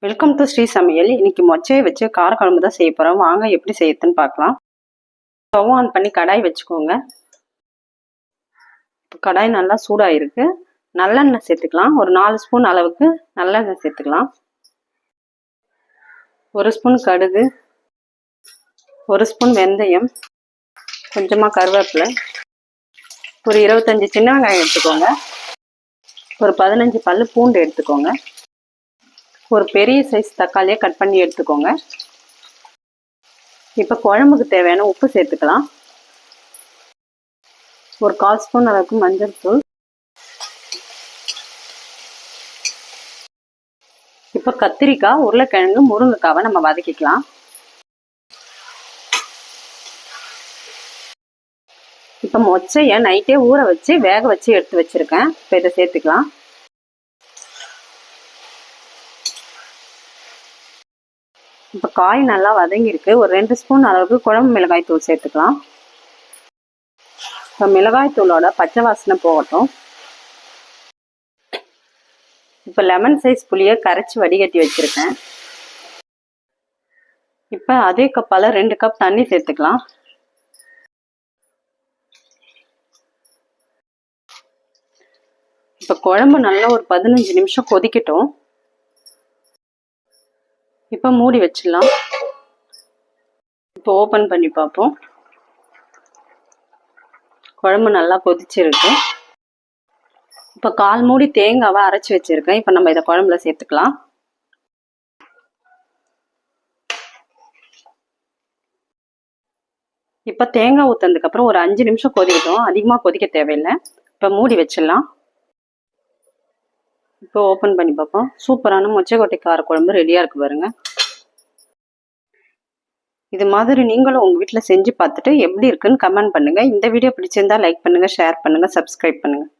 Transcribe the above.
Welcome to Sri சமையல். இன்னைக்கு மொச்சையை வச்சு காரக்குழம்பு தான் செய்ய போகிறோம். வாங்க எப்படி செய்யறதுன்னு பார்க்கலாம். ஸ்டவ் ஆன் பண்ணி கடாய் வச்சுக்கோங்க. கடாய் நல்லா சூடாயிருக்கு. நல்லெண்ணெய் சேர்த்துக்கலாம். ஒரு 4 ஸ்பூன் அளவுக்கு நல்லெண்ணெய் சேர்த்துக்கலாம். 1 ஸ்பூன் கடுகு, 1 ஸ்பூன் வெந்தயம், கொஞ்சமாக கருவேப்பிலை, ஒரு 25 சின்ன வெங்காயம் எடுத்துக்கோங்க. ஒரு 15 பல்லு பூண்டு எடுத்துக்கோங்க. ஒரு பெரிய சைஸ் தக்காளியை கட் பண்ணி எடுத்துக்கோங்க. இப்போ குழம்புக்கு தேவையான உப்பு சேர்த்துக்கலாம். ஒரு 1/4 ஸ்பூன் அளவுக்கு மஞ்சள் தூள். இப்போ கத்திரிக்காய், உருளைக்கிழங்கு, முருங்கைக்காவை நம்ம வதக்கிக்கலாம். இப்போ மொச்சையை நைட்டே ஊற வச்சு வேக வச்சு எடுத்து வச்சிருக்கேன். இப்போ இதை சேர்த்துக்கலாம். இப்போ காய் நல்லா வதங்கியிருக்கு. ஒரு 2 ஸ்பூன் அளவுக்கு குழம்பு மிளகாய் தூள் சேர்த்துக்கலாம். இப்போ மிளகாய் தூளோட பச்சை வாசனை போகட்டும். இப்போ லெமன் சைஸ் புளியை கரைச்சி வடிகட்டி வச்சிருக்கேன். இப்போ அதே கப்பால் 2 கப் தண்ணி சேர்த்துக்கலாம். இப்போ குழம்பு நல்லா ஒரு 15 நிமிஷம் கொதிக்கட்டும். இப்போ மூடி வச்சிடலாம். இப்போ ஓப்பன் பண்ணி பார்ப்போம். குழம்பு நல்லா கொதிச்சிருக்கு. இப்போ 1/4 மூடி தேங்காவை அரைச்சி வச்சிருக்கேன். இப்போ நம்ம இதை குழம்புல சேர்த்துக்கலாம். இப்போ தேங்காய் ஊற்றுனதுக்கப்புறம் ஒரு 5 நிமிஷம் கொதிக்கட்டும். அதிகமாக கொதிக்க தேவையில்லை. இப்போ மூடி வச்சிடலாம். இப்போ ஓப்பன் பண்ணி பார்ப்போம். சூப்பரான மொச்சைக்கொட்டை காரக்குழம்பு ரெடியாக இருக்கு பாருங்க. இது மாதிரி நீங்களும் உங்கள் வீட்டில் செஞ்சு பார்த்துட்டு எப்படி இருக்குன்னு கமெண்ட் பண்ணுங்கள். இந்த வீடியோ பிடிச்சிருந்தா லைக் பண்ணுங்கள், ஷேர் பண்ணுங்கள், சப்ஸ்கிரைப் பண்ணுங்கள்.